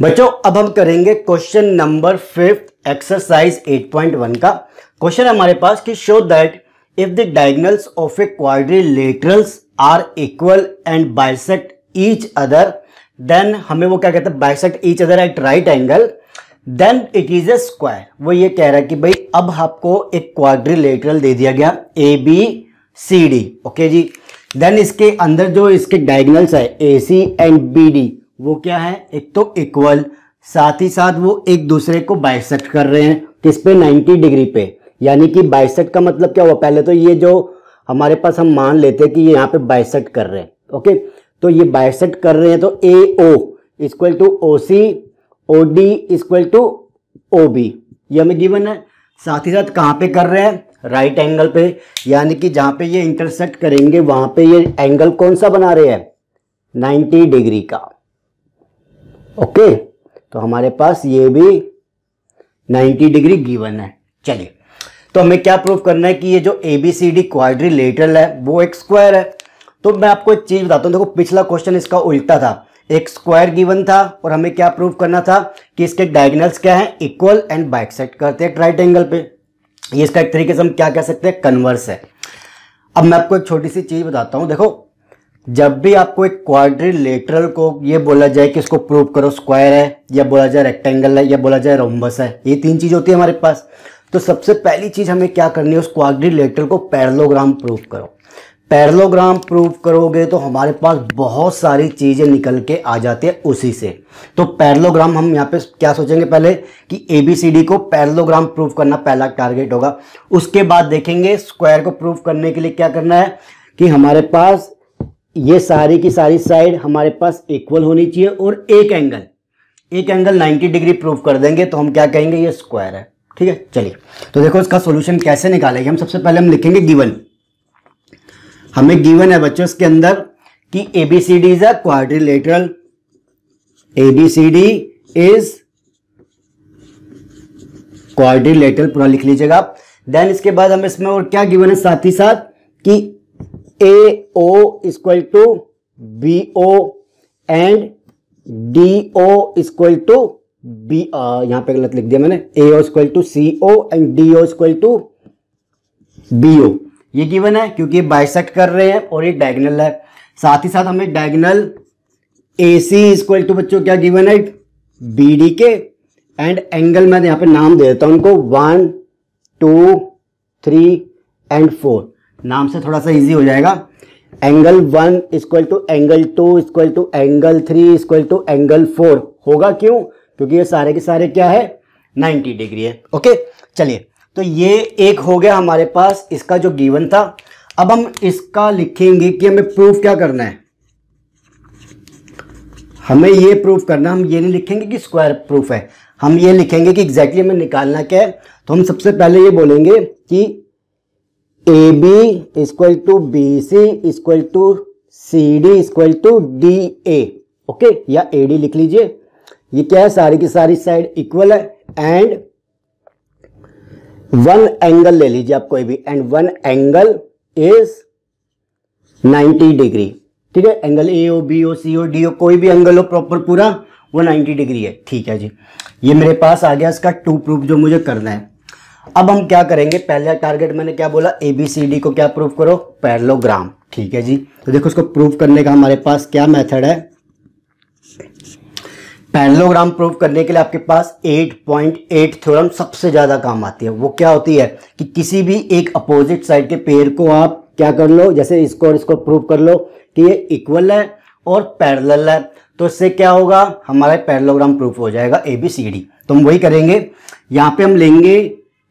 बच्चों अब हम करेंगे क्वेश्चन नंबर 5 एक्सरसाइज 8.1 का क्वेश्चन हमारे पास कि show that if the diagonals of a quadrilaterals are equal and bisect each other, then हमें वो क्या कहते हैं, bisect each other at right angle, then it is a square. वो ये कह रहा है कि भाई अब आपको एक क्वाड्रिलेटरल दे दिया गया A B C D, okay जी। देन इसके अंदर जो इसके डायगोनल्स है A C and B D वो क्या है, एक तो इक्वल, साथ ही साथ वो एक दूसरे को बाइसेक्ट कर रहे हैं किस पे, 90 डिग्री पे। यानी कि बाइसेक्ट का मतलब क्या हुआ, पहले तो ये जो हमारे पास हम मान लेते हैं कि ये यहाँ पे बाइसेक्ट कर रहे हैं, ओके। तो ये बाइसेक्ट कर रहे हैं तो A O equal to O C, O D equal to O B, ये हमें गिवन है। साथ ही साथ कहाँ पे कर रहे हैं, राइट एंगल पे, यानी कि जहाँ पे ये इंटरसेक्ट करेंगे वहां पे ये एंगल कौन सा बना रहे हैं, 90 डिग्री का, ओके। तो हमारे पास ये भी 90 डिग्री गिवन है। चलिए तो हमें क्या प्रूव करना है कि ये जो ABCD क्वाड्रिलेटरल है वो एक स्क्वायर है। तो मैं आपको एक चीज बताता हूं, देखो पिछला क्वेश्चन इसका उल्टा था, एक स्क्वायर गिवन था और हमें क्या प्रूव करना था कि इसके डायगोनल्स क्या है, इक्वल एंड बाइसेक्ट करते हैं राइट एंगल पे। ये इसका एक तरीके से हम क्या कह सकते हैं, कन्वर्स है। अब मैं आपको एक छोटी सी चीज बताता हूं, देखो जब भी आपको एक क्वाड्रिलेटरल को ये बोला जाए कि इसको प्रूव करो स्क्वायर है, या बोला जाए रेक्टेंगल है, या बोला जाए रोम्बस है, ये तीन चीज होती है हमारे पास। तो सबसे पहली चीज हमें क्या करनी है, उस क्वाड्रिलेटरल को पैरेललोग्राम प्रूव करो। पैरेललोग्राम प्रूव करोगे तो हमारे पास बहुत सारी चीजें निकल के आ जाती है उसी से। तो पैरेललोग्राम हम यहाँ पे क्या सोचेंगे पहले कि ABCD को पैरेललोग्राम प्रूव करना पहला टारगेट होगा। उसके बाद देखेंगे स्क्वायर को प्रूव करने के लिए क्या करना है कि हमारे पास ये सारी की सारी साइड हमारे पास इक्वल होनी चाहिए और एक एंगल 90 डिग्री प्रूव कर देंगे तो हम क्या कहेंगे, ये स्क्वायर है, ठीक है। चलिए तो देखो इसका सॉल्यूशन कैसे निकालेंगे हम। सबसे पहले हम लिखेंगे गिवन, हमें गिवन है बच्चों इसके अंदर कि ABCD is a quadrilateral, ABCD is quadrilateral, पूरा लिख लीजिएगा। देन इसके बाद हमें इसमें और क्या गिवन है साथ ही साथ कि AO equal to BO and DO equal to B, यहां पे गलत लिख दिया मैंने, AO equal to CO and DO equal to BO। ये गिवन है क्योंकि ये बाइसेक्ट कर रहे हैं और ये डायगोनल है। साथ ही साथ हमें डायगोनल AC इक्वल टू बच्चों क्या गिवन है, BD के, एंड एंगल मैं यहां पे नाम दे देता हूं उनको 1 2 3 एंड 4, नाम से थोड़ा सा इजी हो जाएगा। Angle 1 equal to angle 2 equal to angle 3 equal to angle 4 होगा, क्यों, क्योंकि ये सारे के सारे क्या है, 90 डिग्री है, ओके। चलिए तो ये एक हो गया हमारे पास इसका जो गिवन था। अब हम इसका लिखेंगे कि हमें प्रूफ क्या करना है, हमें ये प्रूफ करना, हम ये नहीं लिखेंगे कि स्क्वायर प्रूफ है, हम ये लिखेंगे कि एग्जैक्टली हमें निकालना क्या है। तो हम सबसे पहले ये बोलेंगे कि AB equal to BC equal to CD equal to DA, okay, या AD लिख लीजिए। ये क्या है, सारी की सारी साइड इक्वल है एंड वन एंगल ले लीजिए आप कोई भी, and one angle is 90 degree, ठीक है। Angle AO BO CO DO कोई भी एंगल हो प्रॉपर पूरा वो 90 डिग्री है, ठीक है जी। ये मेरे पास आ गया इसका 2 प्रूफ जो मुझे करना है। अब हम क्या करेंगे, पहला टारगेट मैंने क्या बोला, ABCD को क्या प्रूफ करो, पैरेललोग्राम, ठीक है जी। तो देखो इसको प्रूफ करने का हमारे पास क्या मेथड है। पैरेललोग्राम प्रूफ करने के लिए आपके पास 8.8 थ्योरम सबसे ज्यादा काम आती है। वो क्या होती है कि किसी भी एक अपोजिट साइड के पेयर को आप क्या कर लो, जैसे इसको और इसको प्रूफ कर लो कि ये इक्वल है और पैरेलल है, तो इससे क्या होगा, हमारा पैरेललोग्राम प्रूफ हो जाएगा ABCD। तो हम वही करेंगे, यहां पे हम लेंगे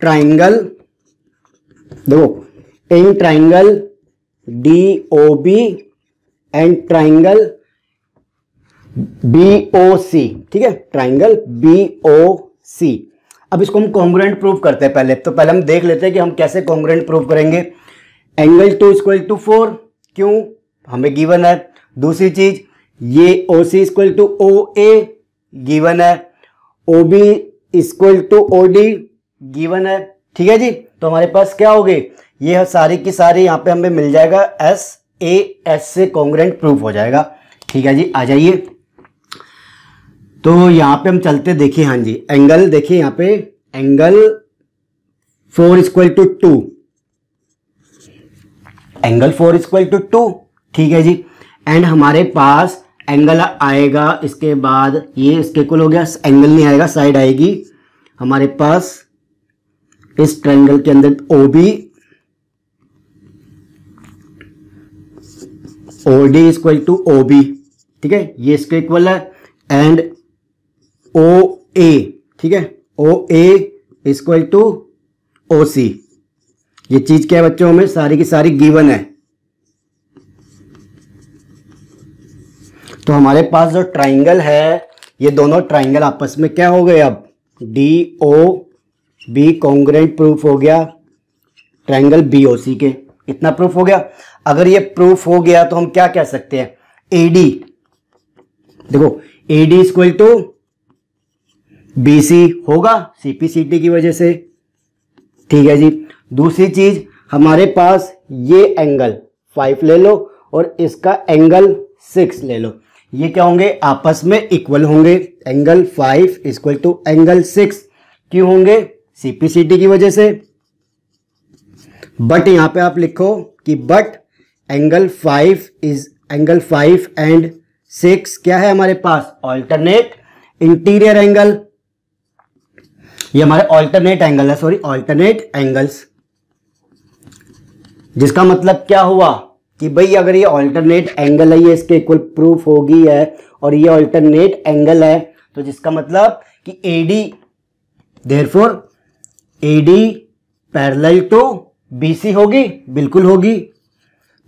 ट्राइंगल, देखो in triangle DOB and triangle BOC, ठीक है, ट्राइंगल BOC। अब इसको हम कॉन्ग्रुएंट प्रूव करते हैं पहले। तो पहले हम देख लेते हैं कि हम कैसे कॉन्ग्रुएंट प्रूव करेंगे। एंगल 2 इक्वल टू 4, क्यों, हमें गिवन है। दूसरी चीज ये OC equal to OA given है, OB equal to OD given है, ठीक है जी। तो हमारे पास क्या हो गए, ये सारी की सारी यहाँ पे हमें मिल जाएगा SAS से कॉन्ग्रुएंट प्रूफ हो जाएगा, ठीक है जी। आ जाइए तो यहां पे हम चलते, देखिए, हाँ जी, एंगल देखिए यहां पे, angle 4 equal to 2, angle 4 equal to 2, ठीक है जी। एंड हमारे पास एंगल आएगा, इसके बाद ये इसके इक्वल हो गया, एंगल नहीं आएगा, साइड आएगी हमारे पास इस ट्रायंगल के अंदर OB, OD equal to OB, ठीक है, ये इसके इक्वल है। एंड OA, ठीक है, OA इक्वल टू OC। ये चीज क्या है बच्चों, हमें सारी की सारी गिवन है। तो हमारे पास जो ट्राइंगल है, ये दोनों ट्राइंगल आपस में क्या हो गए, अब DOB कॉन्ग्रुएंट प्रूफ हो गया ट्राइंगल BOC के, इतना प्रूफ हो गया। अगर ये प्रूफ हो गया तो हम क्या कह सकते हैं, AD, देखो AD इक्वल टू BC होगा CPCT की वजह से, ठीक है जी। दूसरी चीज हमारे पास ये एंगल 5 ले लो और इसका एंगल 6 ले लो, ये क्या होंगे, आपस में इक्वल होंगे। एंगल 5 इक्वल टू एंगल 6 क्यों होंगे, CPCT की वजह से। बट यहां पे आप लिखो कि बट एंगल 5 एंड 6 क्या है हमारे पास, ऑल्टरनेट इंटीरियर एंगल, ये हमारे ऑल्टरनेट एंगल है, सॉरी ऑल्टरनेट एंगल्स। जिसका मतलब क्या हुआ कि भाई अगर ये ऑल्टरनेट एंगल है, ये इसके इक्वल प्रूफ होगी है, और ये ऑल्टरनेट एंगल है, तो जिसका मतलब कि AD, therefore AD parallel to BC होगी, बिल्कुल होगी।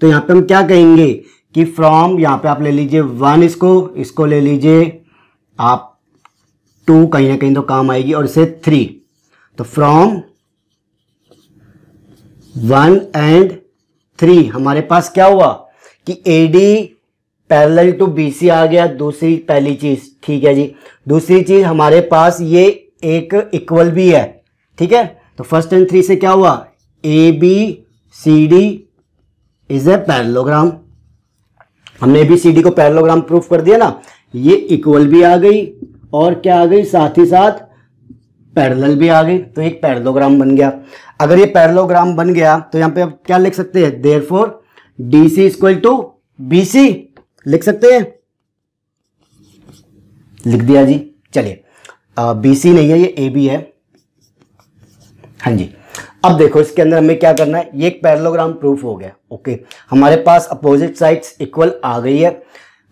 तो यहां पे हम क्या कहेंगे कि फ्रॉम, यहां पे आप ले लीजिए 1, इसको ले लीजिए आप 2, कहीं ना कहीं तो काम आएगी, और इसे 3। तो फ्रॉम 1 एंड 3 हमारे पास क्या हुआ कि AD पैरेलल टू BC आ गया, दूसरी पहली चीज, ठीक है जी। दूसरी चीज हमारे पास ये एक इक्वल भी है, ठीक है। तो फर्स्ट एंड 3 से क्या हुआ, ABCD इज ए पैरेललोग्राम, हमने ABCD को पैरेललोग्राम प्रूफ कर दिया ना। ये इक्वल भी आ गई और क्या आ गई, साथ ही साथ पैरेलल भी आ गई, तो एक पैरेललोग्राम बन गया। अगर ये पैरेललोग्राम बन गया तो यहां पे आप क्या लिख सकते हैं, therefore DC equal to BC लिख सकते हैं, लिख दिया जी। चलिए BC नहीं है, ये AB है, हाँ जी। अब देखो इसके अंदर हमें क्या करना है, ये एक पैरेललोग्राम प्रूफ हो गया, ओके। हमारे पास अपोजिट साइड्स इक्वल आ गई है।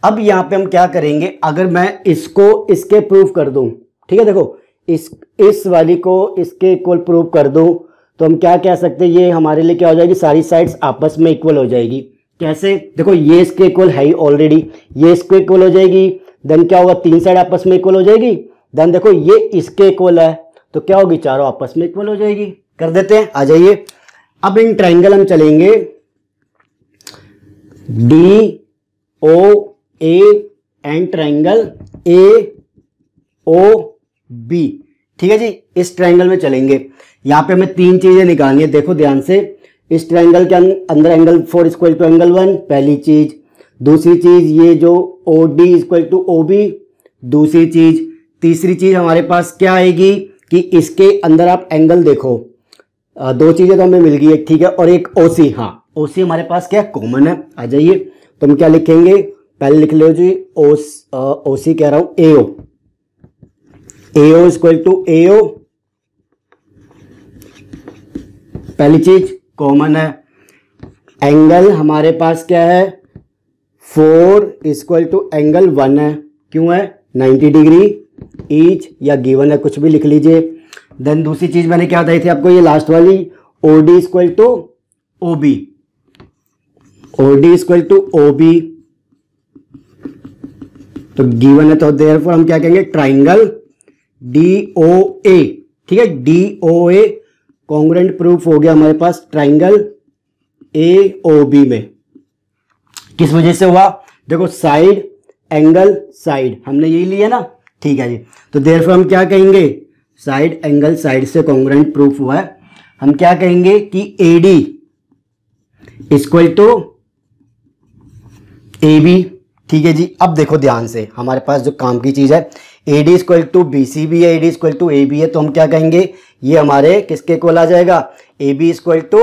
अब यहां पे हम क्या करेंगे, अगर मैं इसको इसके प्रूफ कर दूं, ठीक है, देखो इस वाली को इसके इक्वल प्रूफ कर दूं, तो हम क्या कह सकते हैं, ये हमारे लिए क्या हो जाएगी, सारी साइड्स आपस में इक्वल हो जाएगी। कैसे, देखो ये इसके इक्वल है ही ऑलरेडी, ये इसके इक्वल हो जाएगी, देन क्या होगा, 3 साइड आपस में इक्वल हो जाएगी। देन देखो ये इसके इक्वल है, तो क्या होगी, चारों आपस में इक्वल हो जाएगी। कर देते हैं, आ जाइए। अब इन ट्राइंगल हम चलेंगे DOA एंड ट्राइंगल AOB, ठीक है जी। इस ट्राइंगल में चलेंगे, यहां पे हमें 3 चीजें निकालनी है, देखो ध्यान से। इस ट्राइंगल के अंदर एंगल 4 इक्वल टू एंगल 1, पहली चीज। दूसरी चीज ये जो OD इक्वल टू OB, दूसरी चीज। तीसरी चीज हमारे पास क्या आएगी कि इसके अंदर आप एंगल देखो, 2 चीजें तो हमें मिल गई, एक ठीक है, और एक OC, हाँ OC हमारे पास क्या कॉमन है। आ जाइए, तो हम क्या लिखेंगे, पहले लिख लो जी OC कह रहा हूं, AO इक्वल टू AO, पहली चीज कॉमन है। एंगल हमारे पास क्या है, 4 इक्वल टू एंगल 1 है, क्यों है, 90 डिग्री ईच, या गिवन है, कुछ भी लिख लीजिए। देन दूसरी चीज मैंने क्या बताई थी आपको, ये लास्ट वाली, OD equal to OB, OD equal to OB, तो गिवन है, तो देयरफॉर हम क्या कहेंगे, ट्राइंगल DOA, ठीक है, DOA कॉन्ग्रुएंट प्रूफ हो गया हमारे पास ट्राइंगल AOB में। किस वजह से हुआ, देखो साइड एंगल साइड, हमने यही लिया ना, ठीक है जी। तो देयरफॉर हम क्या कहेंगे, साइड एंगल साइड से कॉन्ग्रुएंट प्रूफ हुआ है। हम क्या कहेंगे कि AD इक्वल टू AB, ठीक है जी। अब देखो ध्यान से, हमारे पास जो काम की चीज है, A D equal to B C भी है, A D equal to A B है, तो हम क्या कहेंगे, ये हमारे किसके इक्वल आ जाएगा, A B equal to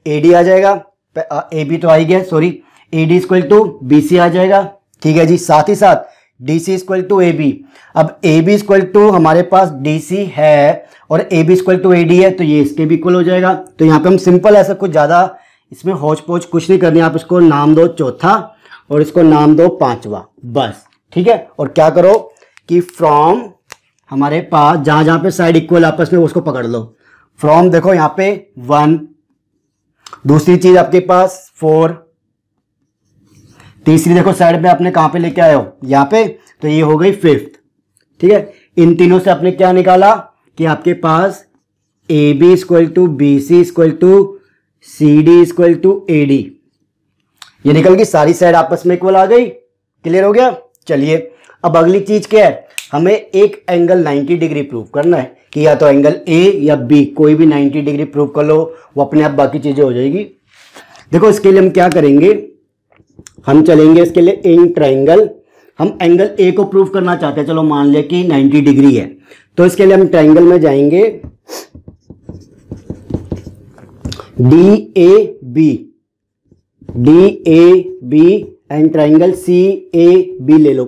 A D आ जाएगा, ए बी तो आ ही गया, sorry, A D equal to B C आ जाएगा। ठीक है जी, साथ ही साथ D C equal to A B. अब ए बी इक्वल टू हमारे पास डी सी है और A B equal to A D है, तो ये इसके भी इक्वल हो जाएगा। तो यहाँ पे हम सिंपल, ऐसा कुछ ज़्यादा इसमें हौच पौच कुछ नहीं करनी, आप इसको नाम दो चौथा और इसको नाम दो पांचवा, बस। ठीक है, और क्या करो कि फ्रॉम हमारे पास जहां जहां पे साइड इक्वल आपस में उसको पकड़ लो। फ्रॉम देखो यहाँ पे 1, दूसरी चीज आपके पास 4, तीसरी देखो साइड पे आपने कहां पे लेके आए हो, यहाँ पे, तो ये हो गई 5th। ठीक है, इन तीनों से आपने क्या निकाला कि आपके पास A B equal to B C equal to C D equal to A D, ये निकल गई, सारी साइड आपस में इक्वल आ गई। क्लियर हो गया। चलिए अब अगली चीज क्या है, हमें एक एंगल 90 डिग्री प्रूव करना है कि या तो एंगल ए या बी, कोई भी 90 डिग्री प्रूव कर लो, वो अपने आप बाकी चीजें हो जाएगी। देखो इसके लिए हम क्या करेंगे, हम चलेंगे इसके लिए इन ट्राइंगल, हम एंगल ए को प्रूव करना चाहते हैं, चलो मान लिया कि 90 डिग्री है, तो इसके लिए हम ट्राइंगल में जाएंगे D A B and triangle C A B ले लो,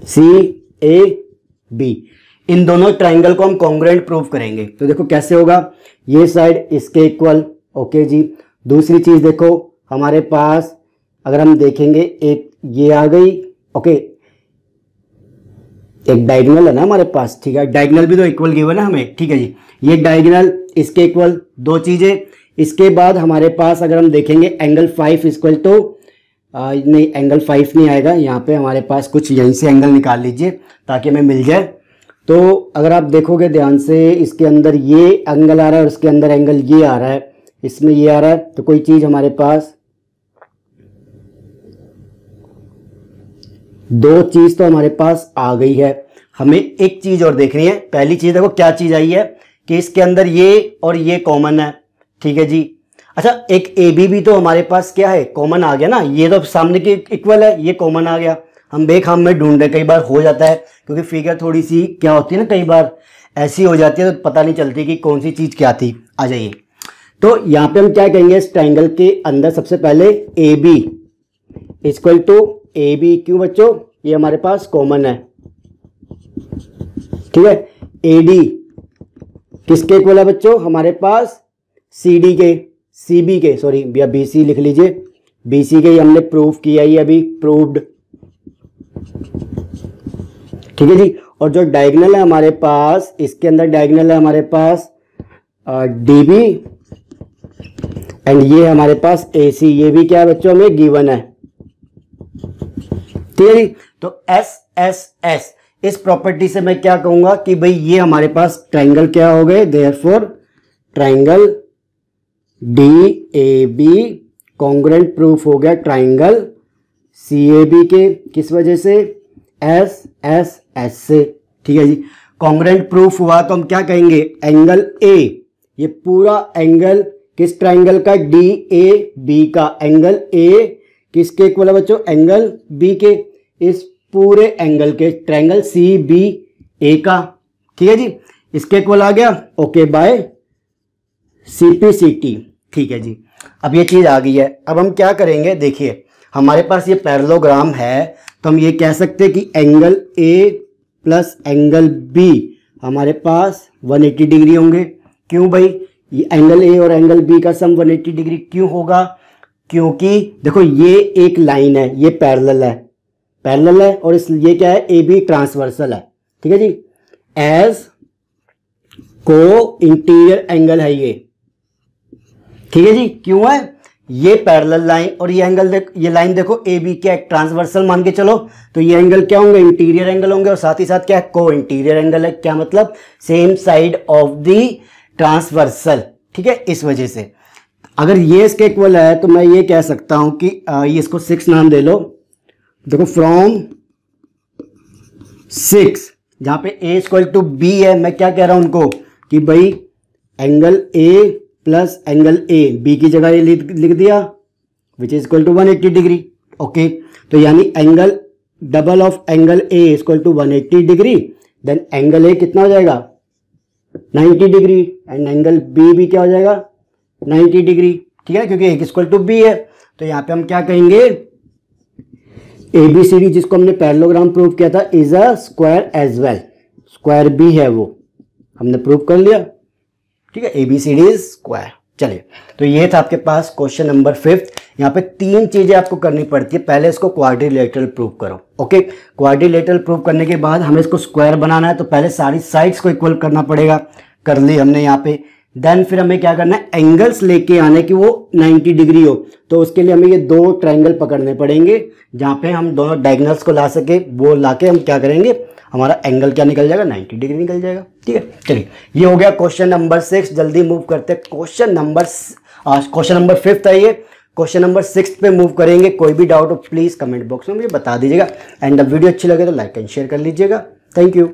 सी ए बी, इन दोनों ट्राइंगल को हम कॉन्ग्रुएंट प्रूव करेंगे। तो देखो कैसे होगा, ये साइड इसके इक्वल, ओके जी। दूसरी चीज देखो हमारे पास अगर हम देखेंगे, एक ये आ गई, ओके, एक डायगोनल है ना हमारे पास, ठीक है, डायगोनल भी तो इक्वल गिवन है हमें, ठीक है जी, ये डायगोनल इसके इक्वल, दो चीजें। इसके बाद हमारे पास अगर हम देखेंगे एंगल 5 इक्वल टू, नहीं एंगल 5 नहीं आएगा, यहाँ पे हमारे पास कुछ यहीं से एंगल निकाल लीजिए ताकि हमें मिल जाए। तो अगर आप देखोगे ध्यान से, इसके अंदर ये एंगल आ रहा है और इसके अंदर एंगल ये आ रहा है, इसमें ये आ रहा है, तो कोई चीज हमारे पास, दो चीज तो हमारे पास आ गई है, हमें एक चीज और देखनी है। पहली चीज देखो क्या चीज आई है कि इसके अंदर ये और ये कॉमन है, ठीक है जी। अच्छा, एक ए बी भी तो हमारे पास क्या है, कॉमन आ गया ना, ये तो सामने के इक्वल है, ये कॉमन आ गया। हम बेखाम में ढूंढ रहे, कई बार हो जाता है क्योंकि फिगर थोड़ी सी क्या होती है ना, कई बार ऐसी हो जाती है तो पता नहीं चलती कि कौन सी चीज क्या थी। आ जाइए, तो यहाँ पे हम क्या कहेंगे, इस ट्राइंगल के अंदर सबसे पहले A B equal to A B, क्यों बच्चों, ये हमारे पास कॉमन है, ठीक है। ए डी किसके इक्वल है बच्चों, हमारे पास सी डी के, सी बी के, सॉरी भैया बी सी लिख लीजिए, बी सी के हमने प्रूव किया ही अभी, प्रूव्ड, ठीक है जी। और जो डायगोनल है हमारे पास, इसके अंदर डायगोनल है हमारे पास डी बी एंड ये हमारे पास ए सी, ये भी क्या है बच्चों हमें गिवन है, ठीक है जी। तो एस एस एस, इस प्रॉपर्टी से मैं क्या कहूंगा कि भाई ये हमारे पास ट्राइंगल क्या हो गए, therefore triangle D A B congruent proof हो गया ट्राइंगल सी ए बी के, किस वजह से, एस एस एस से, ठीक है जी। कॉन्ग्रुएंट प्रूफ हुआ तो हम क्या कहेंगे, एंगल ए, ये पूरा एंगल किस ट्राइंगल का, डी ए बी का, एंगल ए किसके इक्वल है बच्चों, एंगल बी के, इस पूरे एंगल के, ट्राइंगल सी बी ए का, ठीक है जी, इसके इक्वल आ गया, okay by C P C T, ठीक है जी। अब ये चीज आ गई है, अब हम क्या करेंगे, देखिए हमारे पास ये पैरेललोग्राम है, तो हम ये कह सकते हैं कि angle A plus angle B हमारे पास 180 डिग्री होंगे। क्यों भाई, ये एंगल ए और एंगल बी का सम 180 डिग्री क्यों होगा, क्योंकि देखो ये एक लाइन है, ये पैरेलल है, पैरेलल है, और इस ये क्या है, ए बी ट्रांसवर्सल है, ठीक है जी। एज को इंटीरियर एंगल है ये, ठीक है जी। क्यों है, ये पैरेलल लाइन और ये एंगल ये लाइन देखो ए बी क्या ट्रांसवर्सल मान के चलो, तो ये एंगल क्या होंगे, इंटीरियर एंगल होंगे, और साथ ही साथ क्या है, को इंटीरियर एंगल है, क्या मतलब, same side of the transversal, ठीक है। इस वजह से अगर ये इसके इक्वल है तो मैं ये कह सकता हूं कि ये इसको 6 नाम दे लो। देखो फ्रॉम 6, जहां पे ए इक्वल टू बी है, मैं क्या कह रहा हूं उनको कि भाई angle A plus angle A, B की जगह ये लिख दिया, which is equal to 180 degree, okay. तो यानी angle double of angle A equal to 180 degree, then angle A कितना हो जाएगा 90 डिग्री एंड एंगल बी भी क्या हो जाएगा 90 डिग्री, ठीक है, क्योंकि ए इक्वल टू बी है। तो यहाँ पे हम क्या कहेंगे ABCD जिसको हमने पैरेललोग्राम प्रूव किया था is a square as well, square भी है वो हमने प्रूव कर लिया, ठीक है, ABCD इज स्क्वायर। चलिए, तो ये था आपके पास क्वेश्चन नंबर 5। यहाँ पे 3 चीजें आपको करनी पड़ती है। पहले इसको क्वाड्रिलेटरल प्रूव करो, ओके। क्वाड्रिलेटरल प्रूव करने के बाद हमें इसको स्क्वायर बनाना है, तो पहले सारी साइड्स को इक्वल करना पड़ेगा, कर ली हमने यहाँ पे। देन फिर हमें क्या करना है, एंगल्स लेके आने की वो 90 डिग्री हो, तो उसके लिए हमें ये 2 ट्रायंगल पकड़ने पड़ेंगे जहाँ पे हम दोनों डायगोनल्स को ला सके, वो लाके हम क्या करेंगे, हमारा एंगल क्या निकल जाएगा 90 डिग्री निकल जाएगा, ठीक है। चलिए, ये हो गया क्वेश्चन नंबर 6। जल्दी मूव करते हैं क्वेश्चन नंबर 5 है ये। क्वेश्चन नंबर 6 पे मूव करेंगे। कोई भी डाउट हो प्लीज कमेंट बॉक्स में मुझे बता दीजिएगा एंड वीडियो अच्छी लगे तो लाइक एंड शेयर कर लीजिएगा। Thank you.